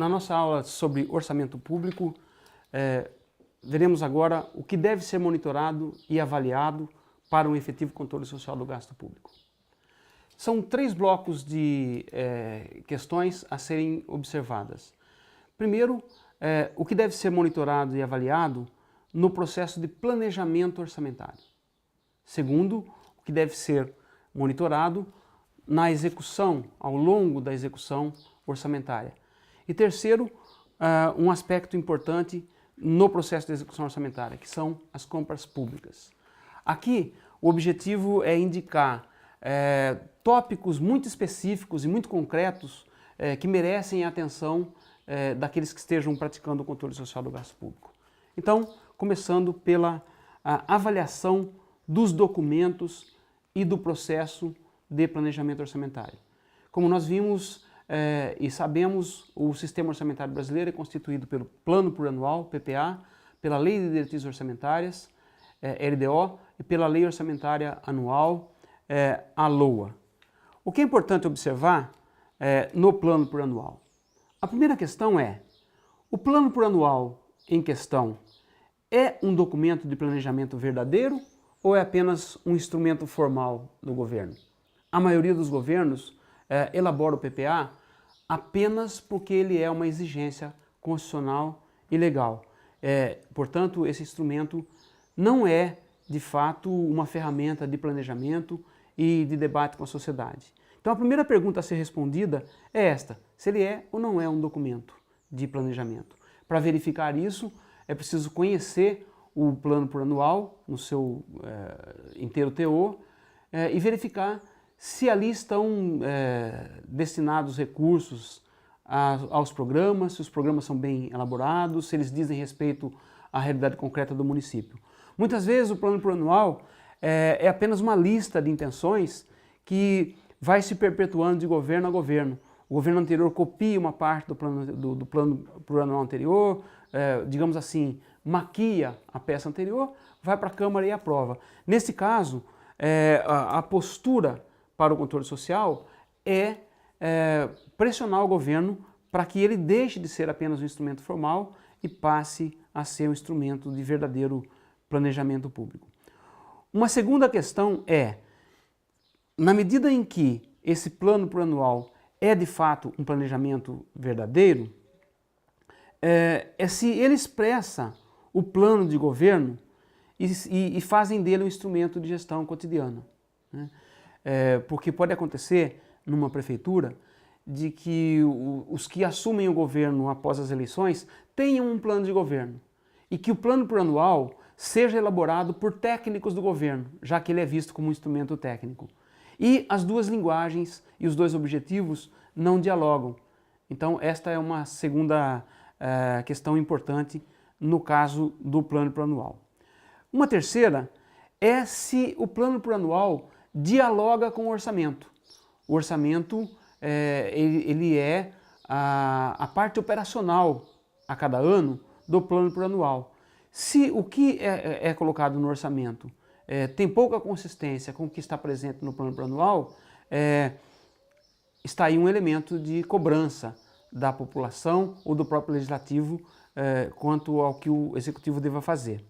Na nossa aula sobre orçamento público, veremos agora o que deve ser monitorado e avaliado para um efetivo controle social do gasto público. São 3 blocos de questões a serem observadas. Primeiro, o que deve ser monitorado e avaliado no processo de planejamento orçamentário. Segundo, o que deve ser monitorado na execução, ao longo da execução orçamentária. E terceiro, um aspecto importante no processo de execução orçamentária, que são as compras públicas. Aqui, o objetivo é indicar tópicos muito específicos e muito concretos que merecem a atenção daqueles que estejam praticando o controle social do gasto público. Então, começando pela avaliação dos documentos e do processo de planejamento orçamentário. Como nós vimos e sabemos, o sistema orçamentário brasileiro é constituído pelo Plano Plurianual, PPA, pela Lei de Diretrizes Orçamentárias, LDO, e pela Lei Orçamentária Anual, a LOA. O que é importante observar no Plano Plurianual? A primeira questão é, o Plano Plurianual em questão é um documento de planejamento verdadeiro ou é apenas um instrumento formal do governo? A maioria dos governos elabora o PPA apenas porque ele é uma exigência constitucional e legal. Portanto, esse instrumento não é, de fato, uma ferramenta de planejamento e de debate com a sociedade. Então, a primeira pergunta a ser respondida é esta: se ele é ou não é um documento de planejamento. Para verificar isso, é preciso conhecer o plano plurianual no seu inteiro teor e verificar se ali estão destinados recursos aos programas, se os programas são bem elaborados, se eles dizem respeito à realidade concreta do município. Muitas vezes o plano plurianual é apenas uma lista de intenções que vai se perpetuando de governo a governo. O governo anterior copia uma parte do plano plurianual anterior, digamos assim, maquia a peça anterior, vai para a Câmara e aprova. Nesse caso, a postura para o controle social é pressionar o governo para que ele deixe de ser apenas um instrumento formal e passe a ser um instrumento de verdadeiro planejamento público. Uma segunda questão é, na medida em que esse plano plurianual é de fato um planejamento verdadeiro, se ele expressa o plano de governo e fazem dele um instrumento de gestão cotidiana, né? Porque pode acontecer numa prefeitura de que os que assumem o governo após as eleições tenham um plano de governo e que o plano plurianual seja elaborado por técnicos do governo, já que ele é visto como um instrumento técnico. E as duas linguagens e os dois objetivos não dialogam. Então esta é uma segunda questão importante no caso do plano plurianual. Uma terceira é se o plano plurianual dialoga com o orçamento. O orçamento ele é a parte operacional a cada ano do plano plurianual. Se o que é colocado no orçamento tem pouca consistência com o que está presente no plano plurianual, está aí um elemento de cobrança da população ou do próprio legislativo quanto ao que o executivo deva fazer.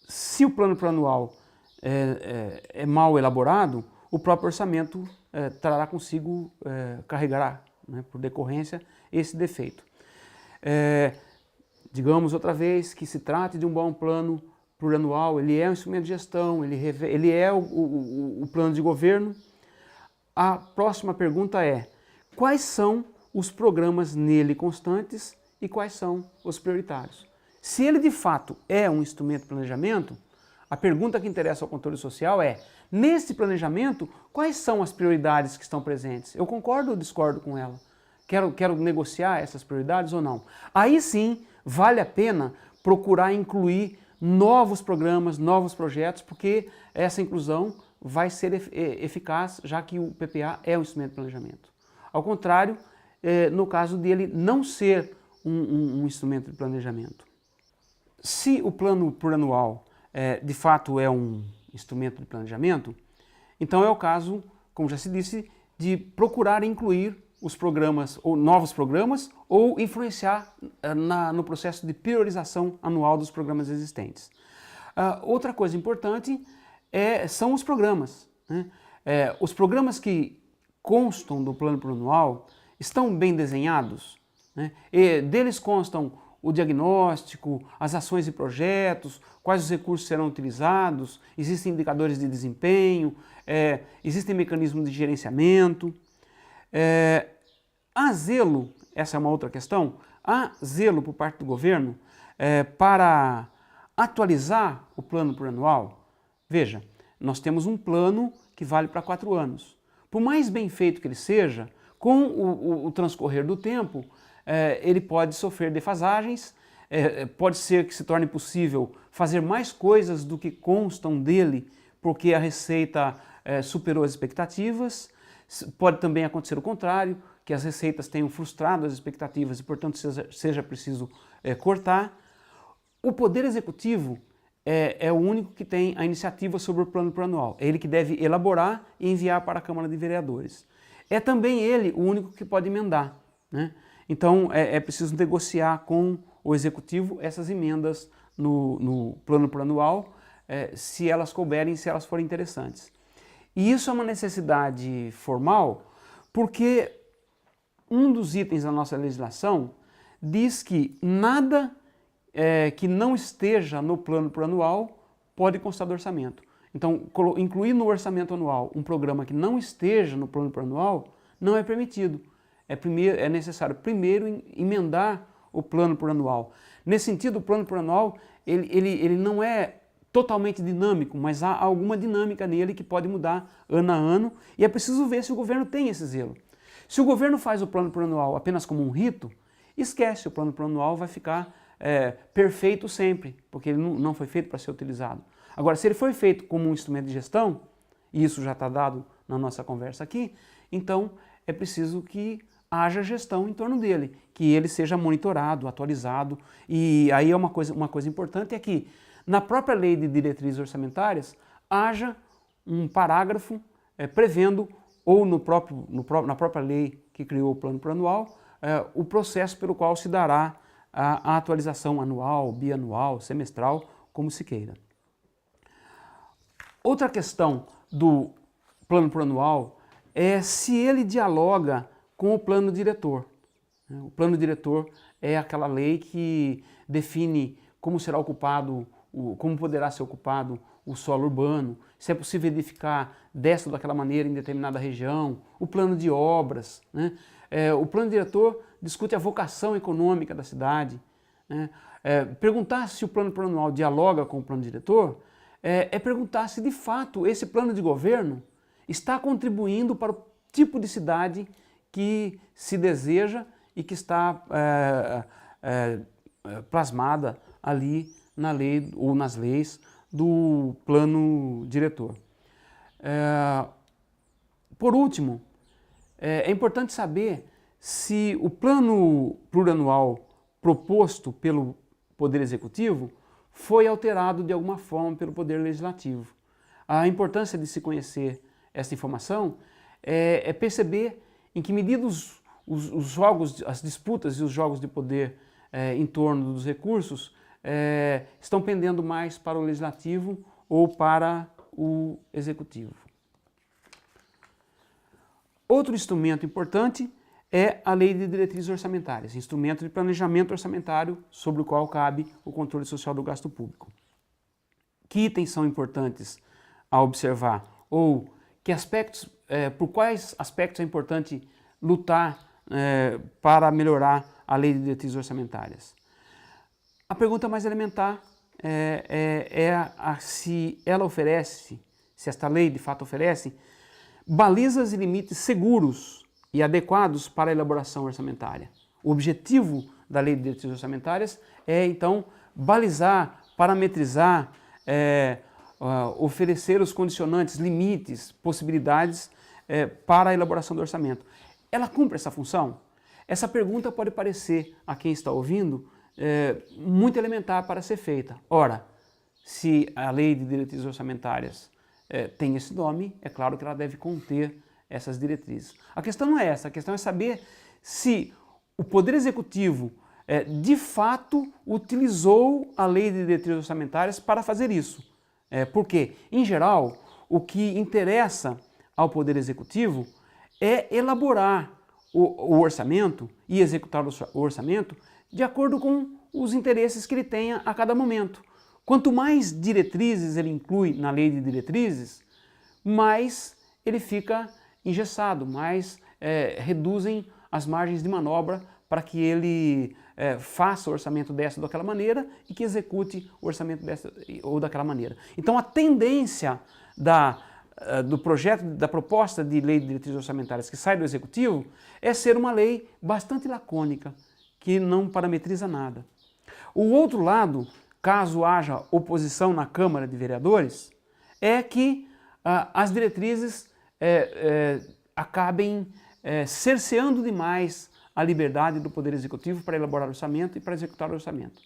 Se o plano plurianual é mal elaborado, o próprio orçamento trará consigo, carregará, né, por decorrência, esse defeito. Digamos outra vez que se trate de um bom plano plurianual, ele é um instrumento de gestão, ele é o plano de governo. A próxima pergunta é, quais são os programas nele constantes e quais são os prioritários? Se ele de fato é um instrumento de planejamento, a pergunta que interessa ao controle social é, nesse planejamento, quais são as prioridades que estão presentes? Eu concordo ou discordo com ela? Quero negociar essas prioridades ou não? Aí sim, vale a pena procurar incluir novos programas, novos projetos, porque essa inclusão vai ser eficaz, já que o PPA é um instrumento de planejamento. Ao contrário, no caso dele não ser um instrumento de planejamento. Se o plano plurianual de fato é um instrumento de planejamento, então é o caso, como já se disse, de procurar incluir os programas, ou novos programas, ou influenciar no processo de priorização anual dos programas existentes. Outra coisa importante são os programas, né? Os programas que constam do plano plurianual estão bem desenhados, né? E deles constam o diagnóstico, as ações e projetos, quais os recursos serão utilizados, existem indicadores de desempenho, existem mecanismos de gerenciamento. Há zelo, essa é uma outra questão, há zelo por parte do governo para atualizar o plano plurianual. Veja, nós temos um plano que vale para 4 anos. Por mais bem feito que ele seja, com o transcorrer do tempo, ele pode sofrer defasagens, pode ser que se torne possível fazer mais coisas do que constam dele, porque a receita superou as expectativas. Pode também acontecer o contrário, que as receitas tenham frustrado as expectativas e, portanto, seja preciso cortar. O Poder Executivo é o único que tem a iniciativa sobre o plano plurianual. É ele que deve elaborar e enviar para a Câmara de Vereadores. É também ele o único que pode emendar, né? Então é preciso negociar com o Executivo essas emendas no plano plurianual, se elas couberem, se elas forem interessantes. E isso é uma necessidade formal, porque um dos itens da nossa legislação diz que nada que não esteja no plano plurianual pode constar do orçamento. Então, incluir no orçamento anual um programa que não esteja no plano plurianual não é permitido. É necessário primeiro emendar o plano plurianual. Nesse sentido, o plano plurianual ele não é totalmente dinâmico, mas há alguma dinâmica nele que pode mudar ano a ano, e é preciso ver se o governo tem esse zelo. Se o governo faz o plano plurianual apenas como um rito, esquece, o plano plurianual vai ficar perfeito sempre, porque ele não foi feito para ser utilizado. Agora, se ele foi feito como um instrumento de gestão, e isso já está dado na nossa conversa aqui, então é preciso que haja gestão em torno dele, que ele seja monitorado, atualizado. E aí uma coisa importante é que na própria lei de diretrizes orçamentárias haja um parágrafo prevendo, ou na própria lei que criou o plano plurianual, o processo pelo qual se dará a atualização anual, bianual, semestral, como se queira. Outra questão do plano plurianual é se ele dialoga com o plano diretor. O plano diretor é aquela lei que define como será ocupado, como poderá ser ocupado o solo urbano, se é possível edificar desta ou daquela maneira em determinada região, o plano de obras, né? O plano diretor discute a vocação econômica da cidade, né? Perguntar se o plano plurianual dialoga com o plano diretor é perguntar se de fato esse plano de governo está contribuindo para o tipo de cidade que se deseja e que está plasmada ali na lei ou nas leis do plano diretor. Por último, é importante saber se o plano plurianual proposto pelo Poder Executivo foi alterado de alguma forma pelo Poder Legislativo. A importância de se conhecer essa informação é perceber em que medida os jogos, as disputas e os jogos de poder em torno dos recursos estão pendendo mais para o Legislativo ou para o Executivo. Outro instrumento importante é a Lei de Diretrizes Orçamentárias, instrumento de planejamento orçamentário sobre o qual cabe o controle social do gasto público. Que itens são importantes a observar? Ou que aspectos, por quais aspectos é importante lutar para melhorar a Lei de Diretrizes Orçamentárias? A pergunta mais elementar se ela oferece, se esta lei de fato oferece, balizas e limites seguros e adequados para a elaboração orçamentária. O objetivo da Lei de Diretrizes Orçamentárias é, então, balizar, parametrizar, oferecer os condicionantes, limites, possibilidades para a elaboração do orçamento. Ela cumpre essa função? Essa pergunta pode parecer, a quem está ouvindo, muito elementar para ser feita. Ora, se a Lei de Diretrizes Orçamentárias tem esse nome, é claro que ela deve conter essas diretrizes. A questão não é essa, a questão é saber se o Poder Executivo de fato utilizou a Lei de Diretrizes Orçamentárias para fazer isso. Porque, em geral, o que interessa ao Poder Executivo é elaborar o orçamento e executar o orçamento de acordo com os interesses que ele tenha a cada momento. Quanto mais diretrizes ele inclui na Lei de Diretrizes, mais ele fica engessado, mais reduzem as margens de manobra para que ele faça o orçamento dessa ou daquela maneira e que execute o orçamento dessa ou daquela maneira. Então a tendência do projeto, da proposta de lei de diretrizes orçamentárias que sai do Executivo é ser uma lei bastante lacônica, que não parametriza nada. O outro lado, caso haja oposição na Câmara de Vereadores, é que as diretrizes acabem cerceando demais a liberdade do Poder Executivo para elaborar orçamento e para executar o orçamento.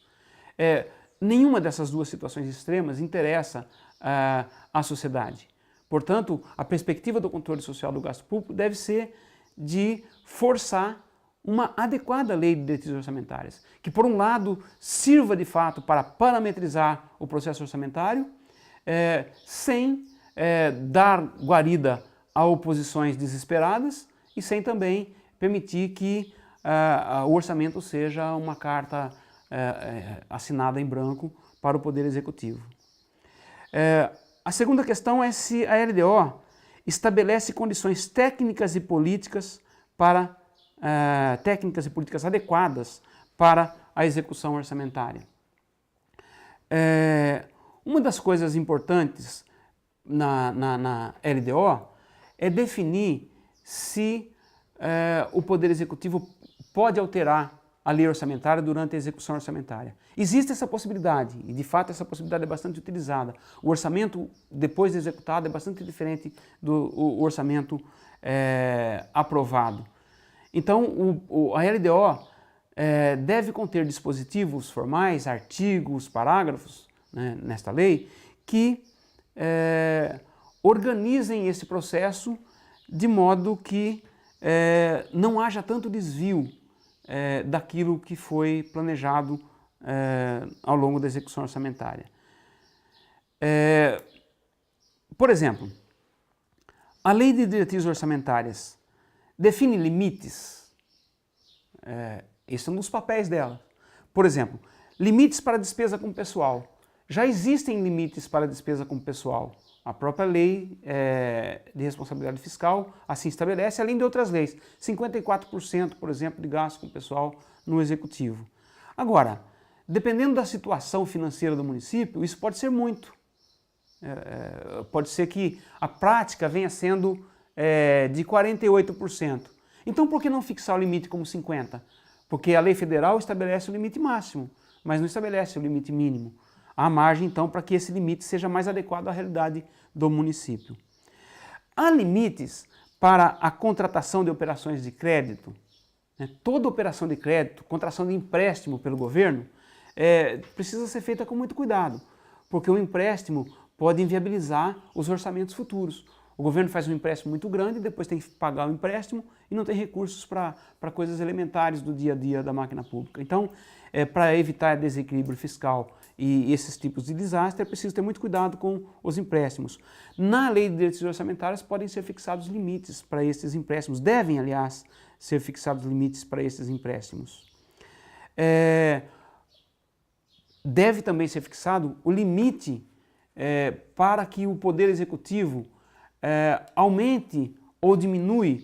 Nenhuma dessas duas situações extremas interessa à sociedade. Portanto, a perspectiva do controle social do gasto público deve ser de forçar uma adequada lei de diretrizes orçamentárias, que por um lado sirva de fato para parametrizar o processo orçamentário, sem dar guarida a oposições desesperadas e sem também permitir que o orçamento seja uma carta assinada em branco para o Poder Executivo. A segunda questão é se a LDO estabelece condições técnicas e políticas adequadas para a execução orçamentária. Uma das coisas importantes na LDO é definir se o Poder Executivo pode alterar a lei orçamentária durante a execução orçamentária. Existe essa possibilidade, e de fato essa possibilidade é bastante utilizada. O orçamento, depois de executado, é bastante diferente do orçamento aprovado. Então, a LDO deve conter dispositivos formais, artigos, parágrafos, né, nesta lei, que organizem esse processo de modo que não haja tanto desvio daquilo que foi planejado ao longo da execução orçamentária. Por exemplo, a Lei de Diretrizes Orçamentárias define limites. Esse é um dos papéis dela. Por exemplo, limites para despesa com pessoal. Já existem limites para despesa com pessoal. A própria lei de responsabilidade fiscal assim estabelece, além de outras leis. 54%, por exemplo, de gasto com pessoal no Executivo. Agora, dependendo da situação financeira do município, isso pode ser muito. Pode ser que a prática venha sendo de 48%. Então, por que não fixar o limite como 50%? Porque a lei federal estabelece o limite máximo, mas não estabelece o limite mínimo. Há margem, então, para que esse limite seja mais adequado à realidade do município. Há limites para a contratação de operações de crédito. Toda operação de crédito, contratação de empréstimo pelo governo, precisa ser feita com muito cuidado, porque o empréstimo pode inviabilizar os orçamentos futuros. O governo faz um empréstimo muito grande, depois tem que pagar o empréstimo e não tem recursos para coisas elementares do dia a dia da máquina pública. Então, para evitar desequilíbrio fiscal e esses tipos de desastre, é preciso ter muito cuidado com os empréstimos. Na Lei de Diretrizes Orçamentárias podem ser fixados limites para esses empréstimos, devem, aliás, ser fixados limites para esses empréstimos. Deve também ser fixado o limite para que o Poder Executivo aumente ou diminua,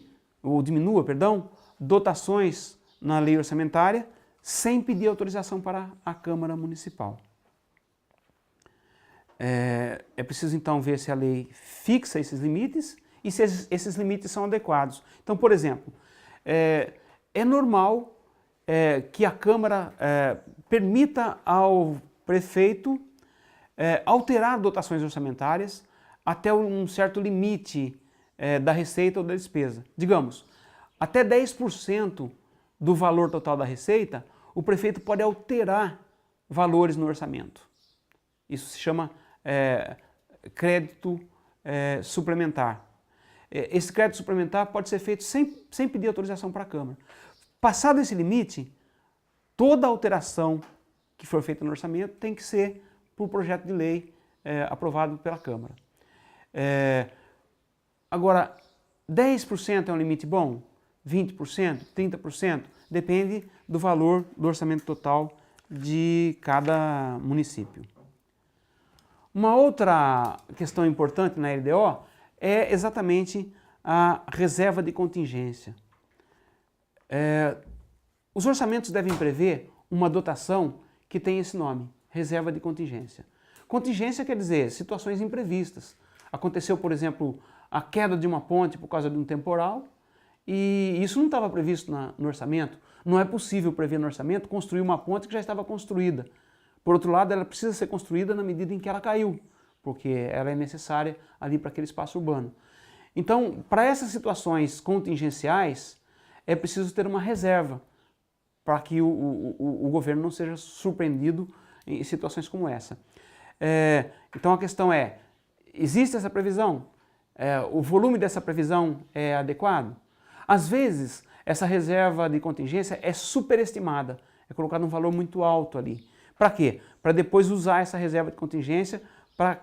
dotações na lei orçamentária sem pedir autorização para a Câmara Municipal. É preciso então ver se a lei fixa esses limites e se esses limites são adequados. Então, por exemplo, é normal que a Câmara permita ao prefeito alterar dotações orçamentárias até um certo limite da receita ou da despesa. Digamos, até 10% do valor total da receita, o prefeito pode alterar valores no orçamento. Isso se chama crédito suplementar. esse crédito suplementar pode ser feito sem pedir autorização para a Câmara. Passado esse limite, toda alteração que for feita no orçamento tem que ser por projeto de lei aprovado pela Câmara. Agora, 10% é um limite bom? 20%? 30%? Depende do valor do orçamento total de cada município. Uma outra questão importante na LDO é exatamente a reserva de contingência. Os orçamentos devem prever uma dotação que tem esse nome, reserva de contingência. Contingência quer dizer situações imprevistas. Aconteceu, por exemplo, a queda de uma ponte por causa de um temporal e isso não estava previsto no orçamento. Não é possível prever no orçamento construir uma ponte que já estava construída. Por outro lado, ela precisa ser construída na medida em que ela caiu, porque ela é necessária ali para aquele espaço urbano. Então, para essas situações contingenciais, é preciso ter uma reserva para que o governo não seja surpreendido em situações como essa. Então a questão é, existe essa previsão? O volume dessa previsão é adequado? Às vezes, essa reserva de contingência é superestimada, é colocado um valor muito alto ali. Para quê? Para depois usar essa reserva de contingência para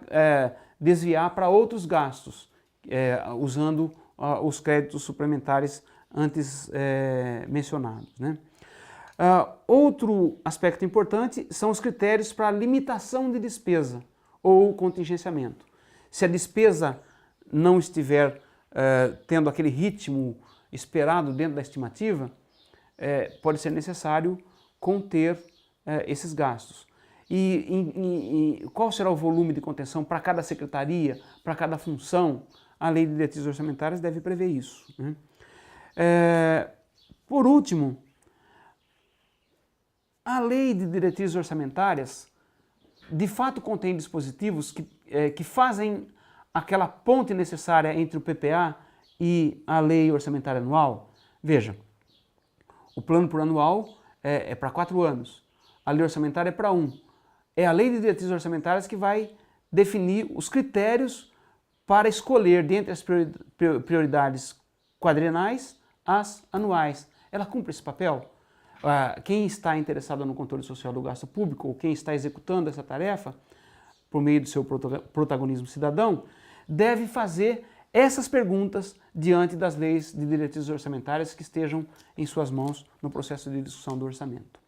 desviar para outros gastos, usando os créditos suplementares antes mencionados, né? Outro aspecto importante são os critérios para limitação de despesa ou contingenciamento. Se a despesa não estiver tendo aquele ritmo esperado dentro da estimativa, pode ser necessário conter esses gastos. E qual será o volume de contenção para cada secretaria, para cada função? A Lei de Diretrizes Orçamentárias deve prever isso, né? Por último, a Lei de Diretrizes Orçamentárias de fato contém dispositivos que fazem aquela ponte necessária entre o PPA e a Lei Orçamentária Anual. Veja, o plano plurianual é para 4 anos, a Lei Orçamentária é para 1. É a Lei de Diretrizes Orçamentárias que vai definir os critérios para escolher dentre as prioridades quadrienais as anuais. Ela cumpre esse papel? Quem está interessado no controle social do gasto público, ou quem está executando essa tarefa, por meio do seu protagonismo cidadão, deve fazer essas perguntas diante das leis de diretrizes orçamentárias que estejam em suas mãos no processo de discussão do orçamento.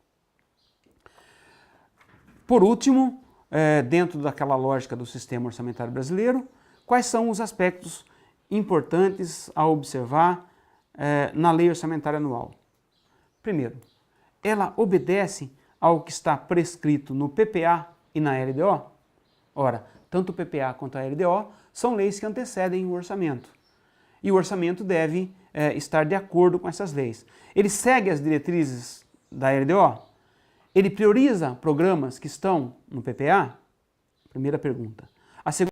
Por último, dentro daquela lógica do sistema orçamentário brasileiro, quais são os aspectos importantes a observar na Lei Orçamentária Anual? Primeiro, ela obedece ao que está prescrito no PPA e na LDO? Ora, tanto o PPA quanto a LDO são leis que antecedem o orçamento. E o orçamento deve estar de acordo com essas leis. Ele segue as diretrizes da LDO? Ele prioriza programas que estão no PPA? Primeira pergunta.